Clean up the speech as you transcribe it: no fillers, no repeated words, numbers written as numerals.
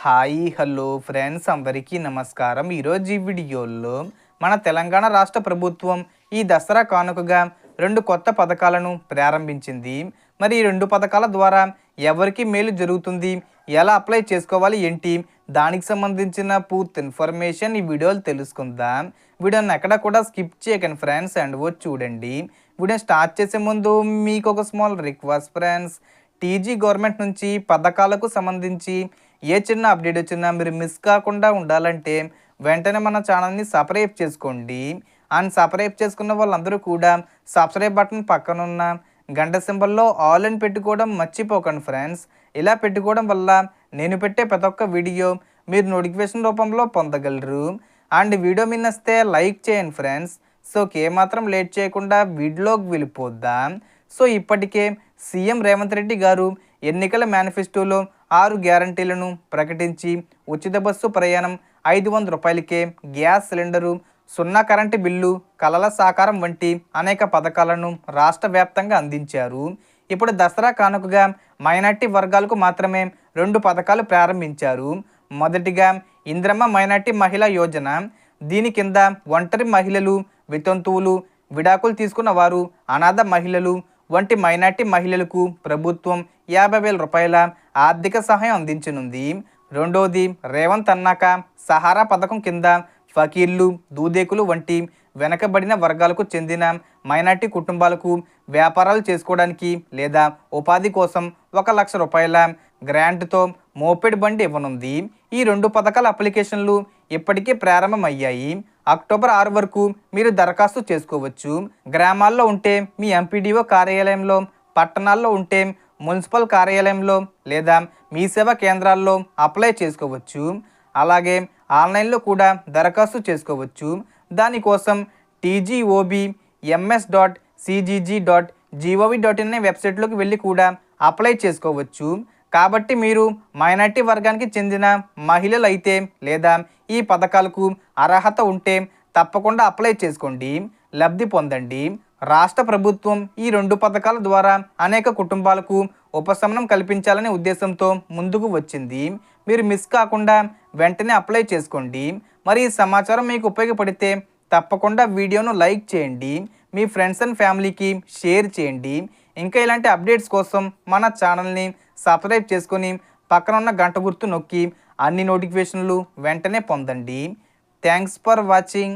Hi hello friends అందరికీ నమస్కారం. ఈరోజు ఈ వీడియోలో మన తెలంగాణ రాష్ట్ర ప్రభుత్వం ఈ దసరా కానుకగా 2 కొత్త పథకాలను ప్రారంభించింది. మరి ఈ 2 పథకాల ద్వారా ఎవరికి మేలు జరుగుతుంది, ఎలా అప్లై చేసుకోవాలి ఏంటి, దానికి సంబంధించిన పూర్తి ఇన్ఫర్మేషన్ ఈ వీడియోలో తెలుసుకుందాం. వీడియోని ఎక్కడ కూడా స్కిప్ చేయకండి ఫ్రెండ్స్, అండ్ వచ్చి చూడండి. వీడియో స్టార్ట్ చేసే ముందు మీకు ఒక small request friends, TG government నుంచి పథకాలకు సంబంధించి ఏ చిన్న అప్డేట్ వచ్చినా మీరు మిస్ కాకుండా ఉండాలంటే వెంటనే మన ఛానల్ని సబ్స్క్రైబ్ చేసుకోండి. అండ్ సబ్స్క్రైబ్ చేసుకున్న వాళ్ళందరూ కూడా సబ్స్క్రైబ్ బటన్ పక్కనున్న గంట సింబల్లో ఆల్ అని పెట్టుకోవడం మర్చిపోకండి ఫ్రెండ్స్. ఇలా పెట్టుకోవడం వల్ల నేను పెట్టే ప్రతి ఒక్క వీడియో మీరు నోటిఫికేషన్ రూపంలో పొందగలరు. అండ్ వీడియో మీద నచ్చితే లైక్ చేయండి ఫ్రెండ్స్. సో ఏమాత్రం లేట్ చేయకుండా వీడియోలోకి వెళ్ళిపోద్దాం. సో ఇప్పటికే సీఎం రేవంత్ రెడ్డి గారు ఎన్నికల మేనిఫెస్టోలో 6 గ్యారంటీలను ప్రకటించి ఉచిత బస్సు ప్రయాణం, 500 రూపాయలకే గ్యాస్ సిలిండరు, 0 కరెంటు బిల్లు, కలల సాకారం వంటి అనేక పథకాలను రాష్ట్ర వ్యాప్తంగా అందించారు. ఇప్పుడు దసరా కానుకగా మైనార్టీ వర్గాలకు మాత్రమే 2 పథకాలు ప్రారంభించారు. మొదటిగా ఇంద్రమ్మ మైనార్టీ మహిళా యోజన. దీని కింద ఒంటరి మహిళలు, వితంతువులు, విడాకులు తీసుకున్న వారు, అనాథ మహిళలు వంటి మైనార్టీ మహిళలకు ప్రభుత్వం 50,000 రూపాయల ఆర్థిక సహాయం అందించనుంది. రెండోది రేవంత్ అన్నాక సహారా పథకం కింద ఫకీర్లు, దూదేకులు వంటి వెనకబడిన వర్గాలకు చెందిన మైనార్టీ కుటుంబాలకు వ్యాపారాలు చేసుకోవడానికి లేదా ఉపాధి కోసం 1,00,000 రూపాయల గ్రాంట్తో మోపెడ్ బండి ఇవ్వనుంది. ఈ 2 పథకాల అప్లికేషన్లు ఇప్పటికే ప్రారంభమయ్యాయి. అక్టోబర్ 6 వరకు మీరు దరఖాస్తు చేసుకోవచ్చు. గ్రామాల్లో ఉంటే మీ ఎంపీడీఓ కార్యాలయంలో, పట్టణాల్లో ఉంటే మున్సిపల్ కార్యాలయంలో లేదా మీ సేవా కేంద్రాల్లో అప్లై చేసుకోవచ్చు. అలాగే ఆన్లైన్లో కూడా దరఖాస్తు చేసుకోవచ్చు. దానికోసం tgob.ms.cgg.gov.in అనే వెబ్సైట్లోకి వెళ్ళి కూడా అప్లై చేసుకోవచ్చు. కాబట్టి మీరు మైనార్టీ వర్గానికి చెందిన మహిళలు అయితే లేదా ఈ పథకాలకు అర్హత ఉంటే తప్పకుండా అప్లై చేసుకోండి, లబ్ధి పొందండి. రాష్ట్ర ప్రభుత్వం ఈ 2 పథకాల ద్వారా అనేక కుటుంబాలకు ఉపశమనం కల్పించాలనే ఉద్దేశంతో ముందుకు వచ్చింది. మీరు మిస్ కాకుండా వెంటనే అప్లై చేసుకోండి. మరి ఈ సమాచారం మీకు ఉపయోగపడితే తప్పకుండా వీడియోను లైక్ చేయండి, మీ ఫ్రెండ్స్ అండ్ ఫ్యామిలీకి షేర్ చేయండి. ఇంకా ఇలాంటి అప్డేట్స్ కోసం మన ఛానల్ని సబ్స్క్రైబ్ చేసుకొని పక్కన ఉన్న గంట గుర్తు నొక్కి అన్ని నోటిఫికేషన్లు వెంటనే పొందండి. Thanks for watching.